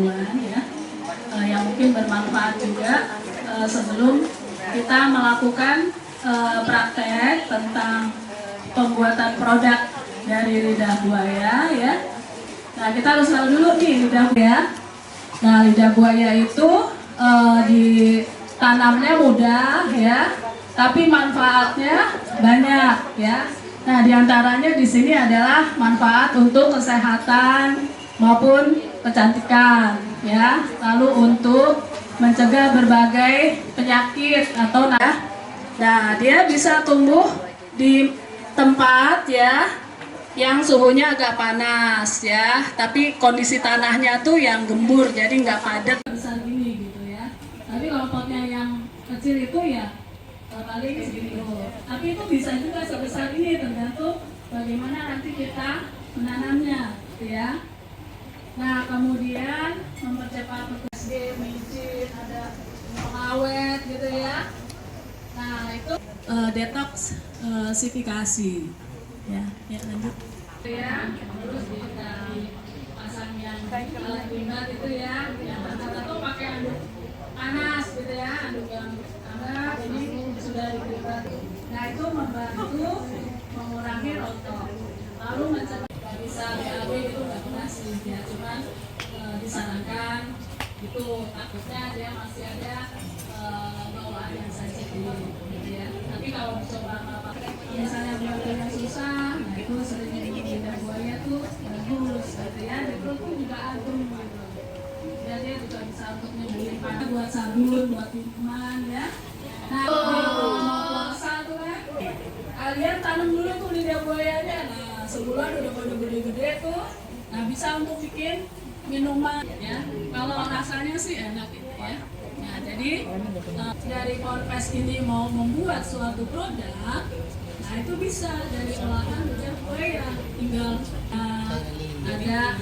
ya, yang mungkin bermanfaat juga sebelum kita melakukan praktek tentang pembuatan produk dari lidah buaya ya. Nah, kita harus tahu dulu nih lidah buaya. Nah, lidah buaya itu ditanamnya mudah ya, tapi manfaatnya banyak ya. Nah, diantaranya di sini adalah manfaat untuk kesehatan maupun kecantikan ya. Lalu untuk mencegah berbagai penyakit atau nah, dia bisa tumbuh di tempat ya yang suhunya agak panas ya, tapi kondisi tanahnya tuh yang gembur, jadi nggak padat besar gini gitu ya. Tapi kalau potnya yang kecil itu ya paling segitu. Tapi itu bisa juga sebesar ini, tergantung bagaimana nanti kita menanamnya gitu ya. Nah, kemudian mempercepat prosesnya, micin, ada pengawet gitu ya. Nah, itu detoksifikasi ya, lanjut ya. Terus kita pasang yang alat bimbang itu ya, yang atau pakai anduk panas gitu ya, anduk yang hangat ini sudah diberikan. Nah, itu membantu mengurangi rontok. Lalu mencegah bisa BAB itu nggak pernah sih ya, cuman disarankan itu takutnya dia masih ada bawaan yang sensitif gitu ya. Tapi kalau dicoba misalnya buatnya susah, nah itu sering lidah buaya tuh bagus gitu ya. Di perut tuh juga adem gitu. Dan dia juga bisa untuk nyembuhin panas, buat sabun, buat minuman ya. Nah, puasa tuh kan, kalian tanam dulu tuh lidah buayanya. Nah, sebulan udah pada gede-gede tuh. Nah, bisa untuk bikin minuman ya. Kalau rasanya sih enak gitu ya. Nah, jadi dari Ponpes ini mau membuat suatu produk, nah itu bisa dari olahan lidah buaya. Tinggal ada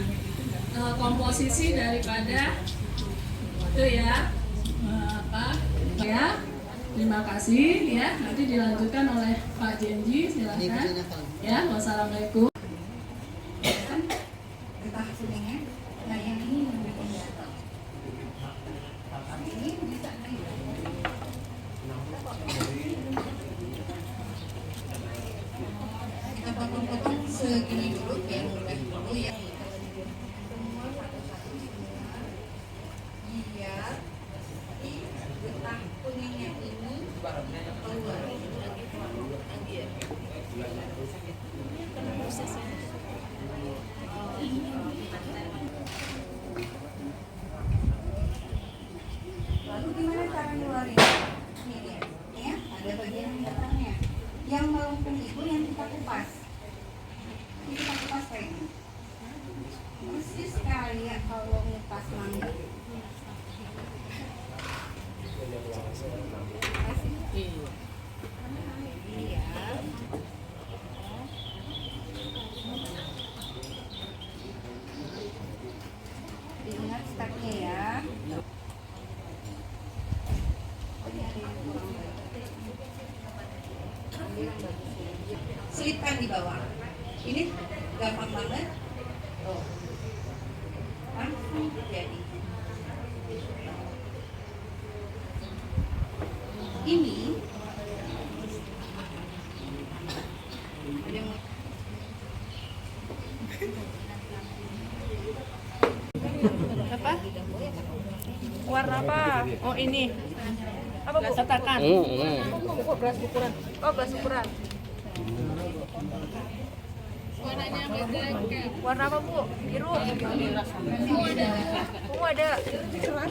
komposisi daripada itu ya ya. Terima kasih ya. Nanti dilanjutkan oleh Pak Jenji, silakan ya. Wassalamualaikum. Getah kuningnya, nah yang ini memberikan data. Ini bisa kita potong-potong segini dulu, biar lembek dulu ya. Semua satu-satu biar di getah kuningnya ini keluar. Lalu gimana cara ngeluarin? Ini dia, ya, ada bagian belakangnya. Yang melengkung itu yang kita kupas. Ini kita kupas kayak ini. Persis kayak kalau ngupas mangga. Iya. Diingat stepnya ya. Selipkan di bawah. Ini gampang banget. Oh, langsung jadi. Ini ada yang apa? Warna apa? Oh ini. Apa Bu? Cetakan. Beras ukuran. Oh, beras ukuran. Warnanya beda. Warna apa Bu? Biru. Ungu ada. Ungu ada. Keras.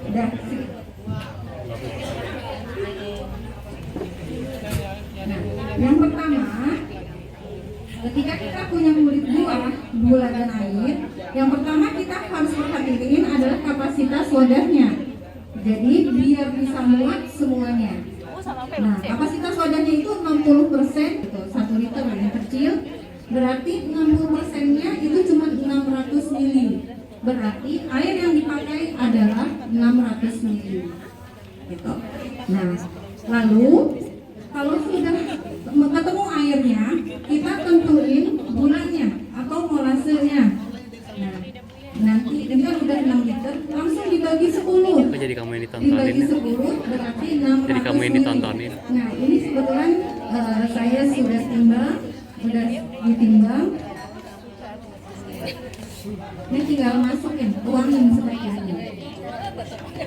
Udah. Yang pertama, ketika kita punya kulit buah dan air, yang pertama kita harus perhatiin adalah kapasitas wadahnya. Jadi biar bisa muat semuanya. Nah, kapasitas wadahnya itu 60%, gitu, 1 liter yang kecil. Berarti 60%-nya itu cuma 600 ml. Berarti air yang dipakai adalah 600 ml. Nah, lalu kalau sudah ketemu airnya, kita tentuin gulanya atau molasenya. Nah, nanti ini kan udah 6 liter, langsung dibagi 10. Kok jadi kamu yang ditontonin? Dibagi 10 berarti 600 Jadi kamu yang ditontonin. Nah, ini kebetulan saya sudah timbang, sudah ditimbang. Ini tinggal masukin, tuangin seperti ini.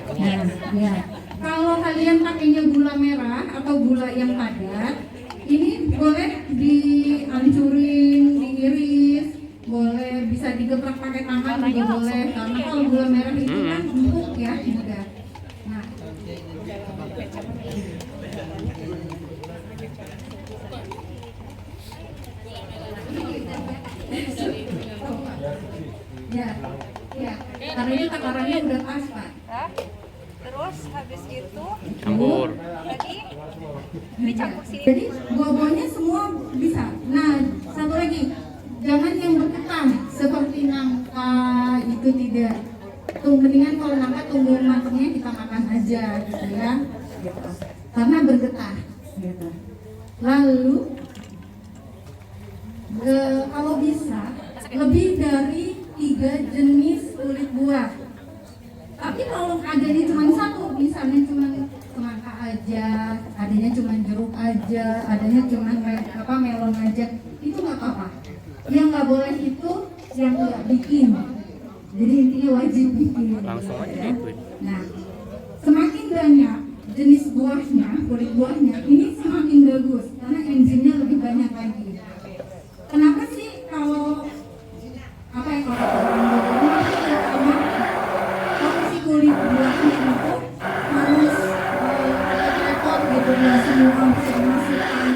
Nah, ya. Kalau kalian pakainya gula merah atau gula yang padat, ini boleh dihancurin, diiris, boleh bisa digeprek pakai tangan juga boleh. Karena kalau gula merah itu kan empuk ya, mudah. Nah, ya, ya. Karena ini takarannya udah pas, Pak. Hah? Terus habis itu Campur. lagi dicampur sini. Jadi buah-buahnya semua bisa. Nah, satu lagi, jangan yang berketan seperti nangka itu tidak. Mendingan kalau nangka tunggu matangnya kita makan aja gitu ya. Gitu. Karena bergetah. Gitu. Lalu kalau bisa lebih dari 3 jenis kulit buah. Tapi kalau adanya cuma satu, misalnya cuma semangka aja, adanya cuma jeruk aja, adanya cuma melon aja, itu nggak apa-apa. Yang nggak boleh itu yang nggak bikin. Jadi intinya wajib bikin. Langsung aja Ya. diikuin. Nah, semakin banyak jenis buahnya, kulit buahnya, ini semakin bagus karena enzimnya lebih banyak lagi. Kenapa sih kalau apa ya kalau si kulit buahnya itu harus repot gitu, nggak semua bisa dimasukkan,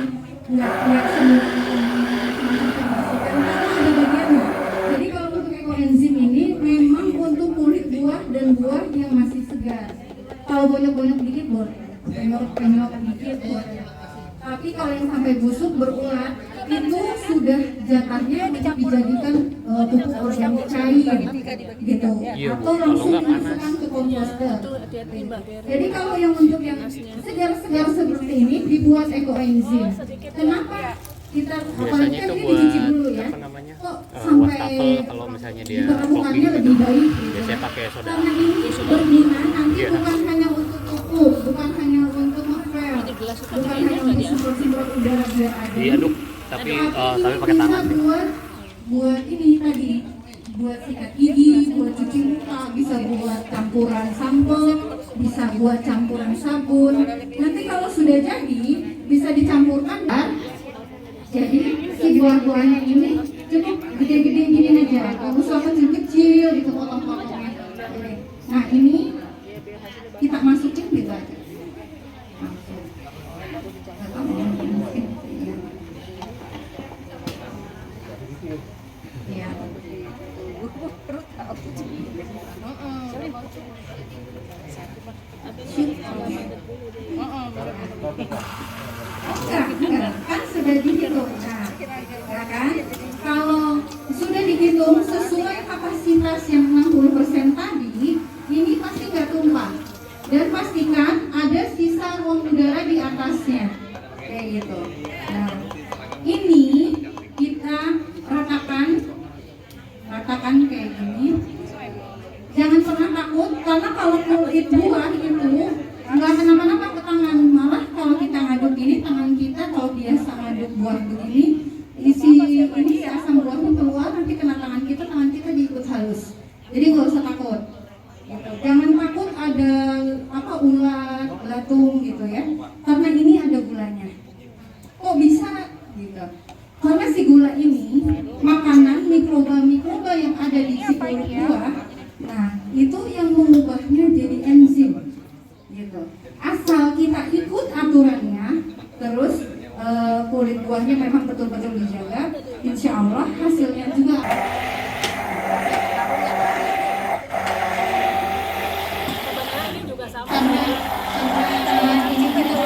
nggak semua dimasukkan karena ada bagiannya. Jadi kalau untuk ekoenzim ini memang untuk kulit buah dan buah yang masih segar. Kalau bonyok-bonyok dikit boleh, penyok dikit boleh. Tapi kalau yang sampai busuk berulat itu sudah jatahnya dijadikan pupuk organik cair gitu, Iya, Bu. atau Kalau langsung nggak panas. dimasukkan ke komposter. Jadi kalau yang untuk yang segar-segar seperti ini dibuat ekoenzim. Kenapa kita apalagi Biasanya kan itu ini buat dicuci dulu ya? apa namanya? Kok sampai wastafel kalau misalnya dia diperlakukannya cooking lebih gitu. baik gitu. Biasanya pakai soda. Karena ini berguna nanti Iya. bukan hanya untuk pupuk, bukan hanya untuk ngepel, bukan hanya untuk semprot udara biar ada. Diaduk tapi pakai tangan. Buat ini tadi, buat sikat gigi, buat cuci muka, bisa buat campuran sambal, bisa buat campuran sabun. Nanti kalau sudah jadi bisa dicampurkan kan? Jadi si buah-buahnya ini cukup gede-gede gini aja, nggak usah kecil-kecil gitu potong-potongnya. Nah ini kita masukin gitu aja. Ya. Enggak, kan sudah dihitung. Nah, ya kan? Kalau sudah dihitung sesuai kapasitas yang 60% tadi, ini pasti nggak tumpah. Dan pastikan ada sisa ruang udara di atasnya. Kayak gitu. Nah, ini kita ratakan kayak gini. Jangan pernah takut karena kalau kulit buah itu nggak kenapa-napa ke tangan, malah kalau kita ngaduk ini tangan kita kalau biasa ngaduk buah begini ini asam buahnya keluar nanti kena tangan kita diikut halus. Jadi nggak usah takut. Gitu. Jangan takut ada ulat, belatung gitu ya. Karena ini ada gulanya. Kok bisa gitu? Karena si gula ini makanan mikroba yang ada di si kulit buah. Nah, itu yang mengubahnya jadi enzim. Gitu. Asal kita ikut aturannya, terus kulit buahnya memang betul-betul dijaga, insya Allah hasilnya juga. Karena ini kita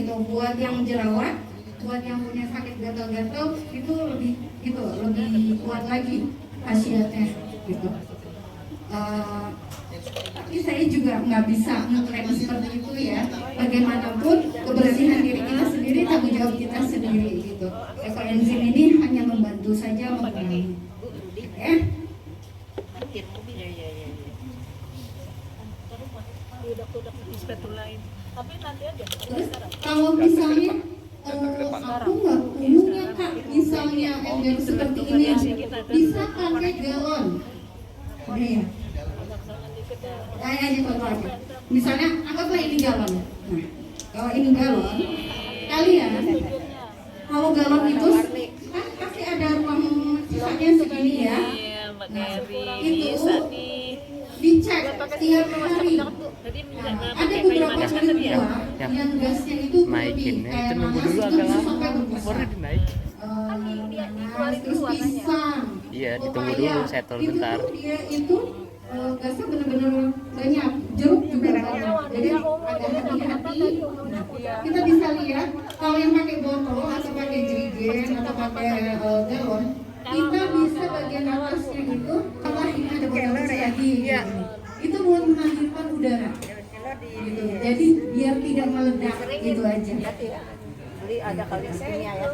gitu. Buat yang jerawat, buat yang punya sakit gatal-gatal itu lebih gitu, lebih kuat lagi khasiatnya gitu. Tapi saya juga nggak bisa ngeklaim seperti itu ya. Bagaimanapun kebersihan diri kita sendiri tanggung jawab kita sendiri gitu. Ekoenzim ini hanya membantu saja mengurangi. Ya. Terus kalau misalnya aku nggak punya Kak, misalnya ember seperti ini, bisa pakai galon. Nih, kayak aja contoh aja. Misalnya anggaplah ini galon. Nah, kalau ini galon, kalian kalau galon itu kan pasti ada ruang sisanya segini ya. Nah, itu dicek tiap hari. Ada beberapa kulit buah yang gasnya itu naikin berlebih, itu kayak nunggu nanas dulu itu agak bisa lama sampai berbusa. baru dinaikin. Nanas, terus pisang, Iya, ditunggu pepaya. dulu, settle Itu bentar. tuh dia itu gasnya benar-benar banyak, jeruk juga banyak. Jadi agak hati-hati. Nah, kita bisa lihat kalau yang pakai botol atau pakai jerigen atau pakai galon, kita bisa bagian atasnya itu kalau ini ada botol kecil lagi. Itu buat mengalirkan udara. Gitu. Jadi biar tidak meledak gitu aja. Beli ada kalian kimia ya.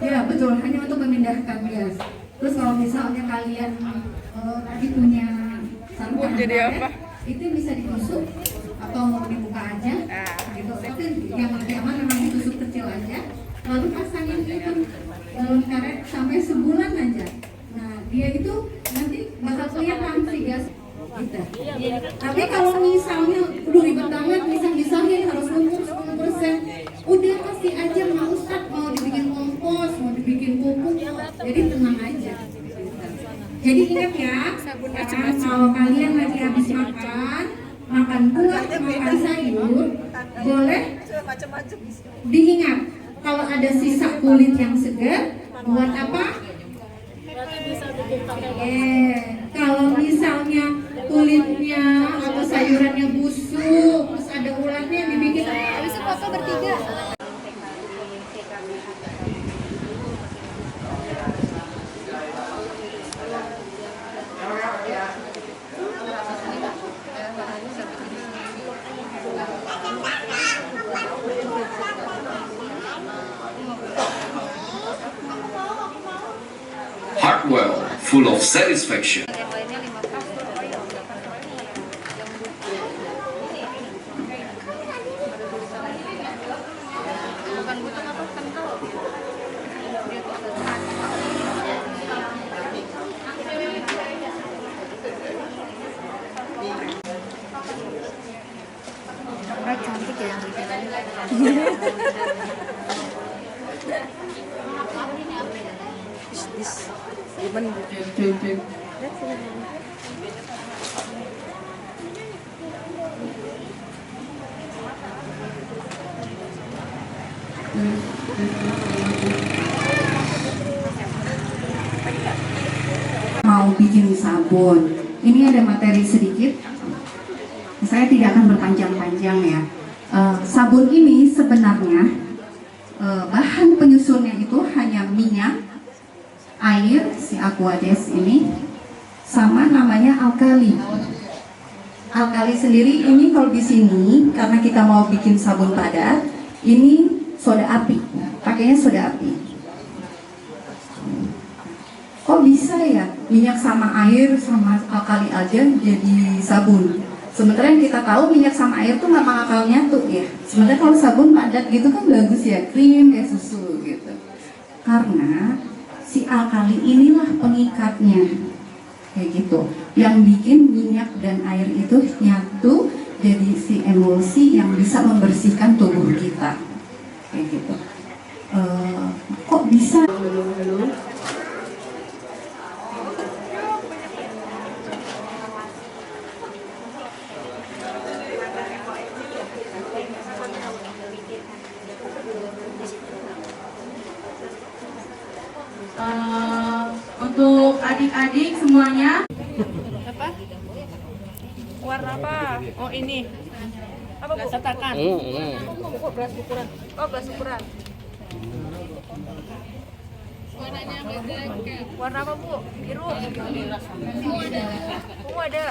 Ya betul, hanya untuk memindahkan gas. Terus kalau misalnya kalian tadi punya sampah Jadi apa? itu bisa ditusuk atau dibuka aja gitu. Tapi yang lebih aman memang ditusuk kecil aja. Lalu pasangin itu dalam karet sampai sebulan aja. Nah dia itu nanti bakal kelihatan si gas gitu. Tapi kalau misalnya udah ribet banget, misah-misahin harus ngumpul 10%, udah kasih aja mau Ustadz, mau dibikin kompos, mau dibikin pupuk, jadi tenang aja. Jadi ingat ya, kalau kalian lagi habis makan buah, makan sayur, boleh diingat kalau ada sisa kulit yang segar, buat apa? Kalau misalnya kulitnya atau sayurannya busuk, terus ada ulatnya dibikin. Habis itu foto bertiga. Hartwell, full of satisfaction. Cantik ya yang Mau bikin sabun, ini ada materi sedikit. Saya tidak akan berpanjang-panjang ya. Sabun ini sebenarnya bahan penyusunnya itu hanya minyak, air, si Aquades ini, sama namanya alkali. Alkali sendiri ini kalau di sini karena kita mau bikin sabun padat, ini soda api, pakainya soda api. Kok bisa ya minyak sama air sama alkali aja jadi sabun? Sementara yang kita tahu minyak sama air tuh nggak bakal nyatu ya. Sementara kalau sabun padat gitu kan bagus ya, krim kayak susu gitu. Karena si alkali inilah pengikatnya kayak gitu, yang bikin minyak dan air itu nyatu jadi si emulsi yang bisa membersihkan tubuh kita kayak gitu. Kok bisa? Untuk adik-adik semuanya. apa? Warna apa? Oh ini. Apa apa bu? Katakan. Oh, beras ukuran. Oh, beras ukuran. Warna apa bu? Biru. Ungu ada.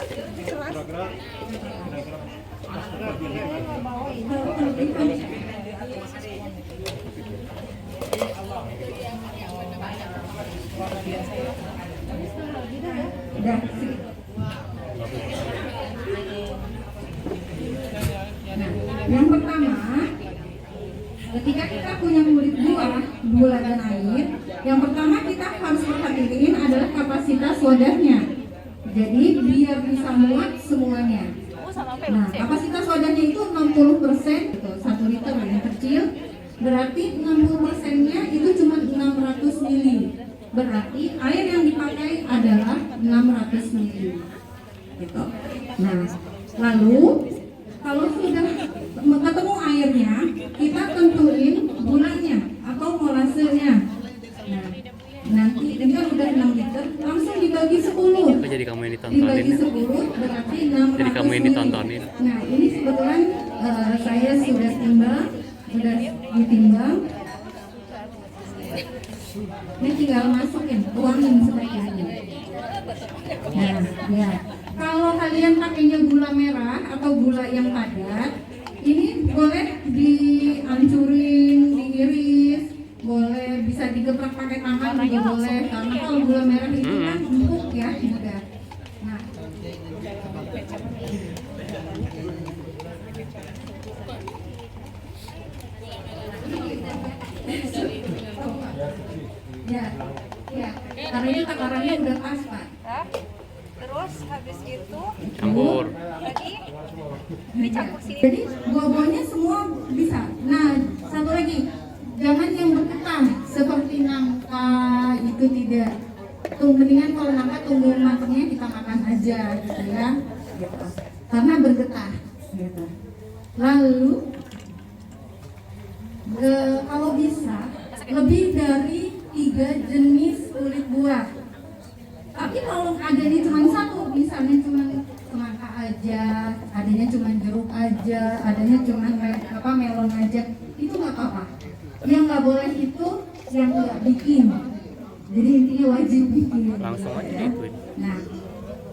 Udah. Yang pertama, ketika kita punya murid gula dan air, yang pertama kita harus perhatiin adalah kapasitas wadahnya. Jadi biar bisa muat semuanya. Nah, kapasitas wadahnya itu 60%, gitu, 1 liter yang kecil. Berarti 60%-nya itu cuma 600 mili. Berarti air yang dipakai adalah 600 mili. Gitu. Nah, lalu kalau sudah ketemu airnya, kita tentuin gulanya atau molasenya. Nah, nanti ini kan udah 6 liter, langsung dibagi 10. Apa jadi kamu yang ditontonin? Dibagi 10 berarti 600 Jadi kamu yang mili. ditontonin. Nah, ini kebetulan saya sudah timbang, sudah ditimbang. Ini tinggal masukin, tuangin seperti ini. Nah, ya. Kalau kalian pakainya gula merah atau gula yang padat, ini boleh dihancurin, diiris, boleh bisa digeprek pakai tangan juga boleh. Karena kalau gula merah itu kan empuk ya, mudah. Nah, ya, karena ini takarannya udah pas, Pak. Hah? Terus habis itu Campur. lagi dicampur sini. Jadi buah-buahnya semua bisa. Nah, satu lagi, jangan yang bergetah seperti nangka itu tidak. Mendingan kalau nangka tunggu matangnya kita makan aja gitu ya. Gitu. Karena bergetah. Gitu. Lalu kalau bisa lebih dari 3 jenis kulit buah. Tapi kalau adanya cuma satu, misalnya cuma semangka aja, adanya cuma jeruk aja, adanya cuma melon aja, itu nggak apa-apa. Yang nggak boleh itu yang nggak bikin. Jadi intinya wajib bikin. Langsung aja ya. ituin. Nah,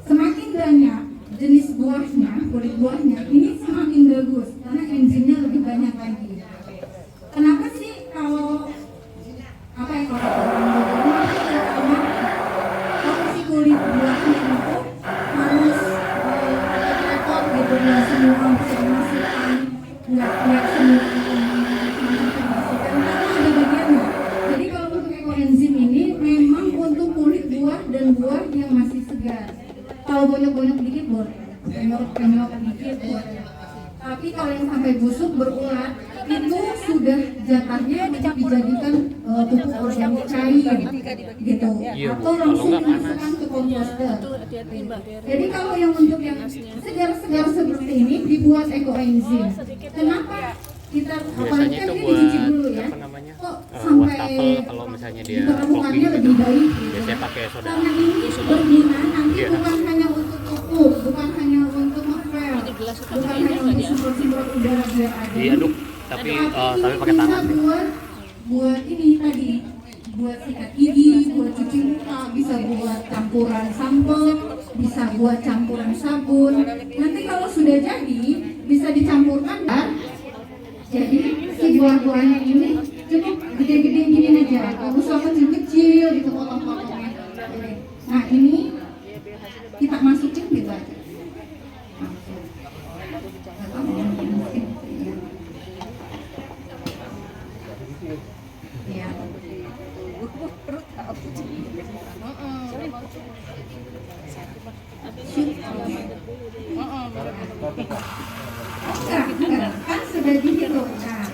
semakin banyak jenis buahnya, kulit buahnya, ini semakin bagus karena enzimnya lebih banyak lagi. Kenapa sih kalau apa ya kalau kulit buahnya itu harus repot gitu, nggak semua bisa dimasukkan, nggak semua dimasukkan karena ada bagiannya. Jadi kalau untuk ekoenzim ini memang untuk kulit buah dan buah yang masih segar. Kalau banyak-banyak dikit boleh, penyok dikit boleh. Tapi kalau yang sampai busuk berulat itu sudah jatahnya dijadikan pupuk organik cair gitu, Iya, Bu. atau langsung Kalau nggak dimasukkan ke komposter. Jadi kalau yang untuk yang segar-segar seperti ini dibuat ekoenzim. Kenapa kita apalagi Biasanya kan itu ini buat dicuci dulu ya? apa namanya? Kok Wastafel sampai kalau misalnya dia diperlakukannya kopi lebih gitu. baik gitu. Biasanya pakai soda. Karena ini berguna nanti Iya. bukan hanya untuk pupuk, bukan hanya untuk ngepel, bukan hanya untuk semprot-semprot udara biar ada. Diaduk tapi pakai tangan. Buat ini tadi, buat sikat gigi, buat cuci muka, bisa buat campuran sambal, bisa buat campuran sabun. Nanti kalau sudah jadi bisa dicampurkan kan? Jadi si buah-buahnya ini cukup gede-gede gini aja, kalau usah kecil-kecil gitu potong-potongnya. Nah ini kita masukin gitu aja. Ya. Enggak, kan sudah dihitung. Nah,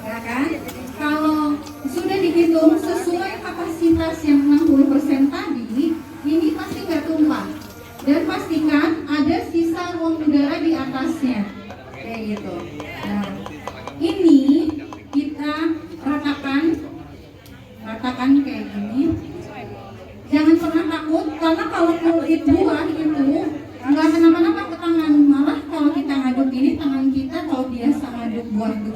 ya kan? Kalau sudah dihitung sesuai kapasitas yang 60% tadi, ini pasti nggak tumpah. Dan pastikan ada sisa ruang udara di atasnya. Kayak gitu. Nah, ini kita ratakan kayak gini. Jangan pernah takut, karena kalau kulit buah itu nggak kenapa-napa ke tangan. Malah kalau kita ngaduk ini, tangan kita kalau dia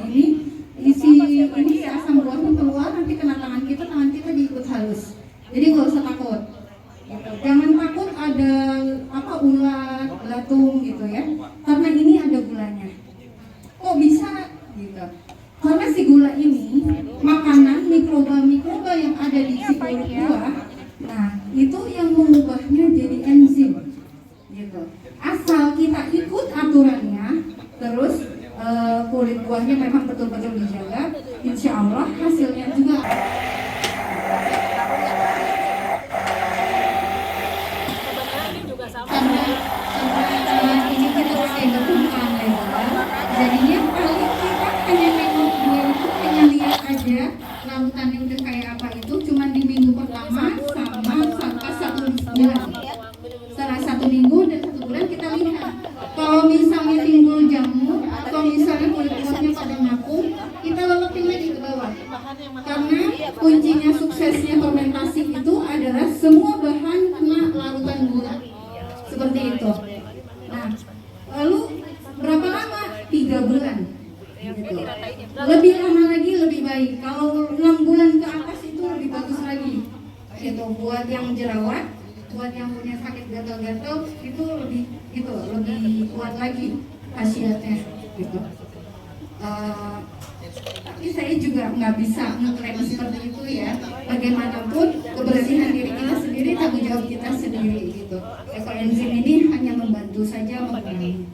ini asam buahnya keluar, nanti kena tangan kita diikut halus. Jadi nggak usah takut. Gitu. Jangan takut ada ulat, belatung gitu ya. Karena ini ada gulanya. Kok bisa gitu? Karena si gula ini makanan mikroba yang ada di si kulit buah. Nah, itu yang mengubahnya jadi enzim. Gitu. Asal kita ikut aturannya, terus kulit buahnya memang betul-betul dijaga, insya Allah hasilnya juga. Karena ini kita pakai gabungan lebar, jadinya paling kita hanya nengok dia itu hanya lihat aja lautan yang udah kayak apa itu cuma di minggu pertama sampai 1 bulan. Setelah 1 minggu dan 1 bulan kita lihat. Kalau misalnya timbul jamur atau misalnya kulit buahnya pada ngapung, kita leletin lagi ke bawah. Karena kuncinya suksesnya fermentasi itu adalah semua bahan kena larutan gula. Seperti itu. Nah, lalu berapa lama? 3 bulan. Gitu. Lebih lama lagi lebih baik. Kalau 6 bulan ke atas itu lebih bagus lagi. Gitu. Buat yang jerawat, buat yang punya sakit gatal-gatal itu lebih kuat lagi khasiatnya. Gitu. Tapi saya juga nggak bisa ngeklaim seperti itu ya. Bagaimanapun kebersihan diri kita sendiri, tanggung jawab kita sendiri gitu. Ekoenzim ini hanya membantu saja mengurangi.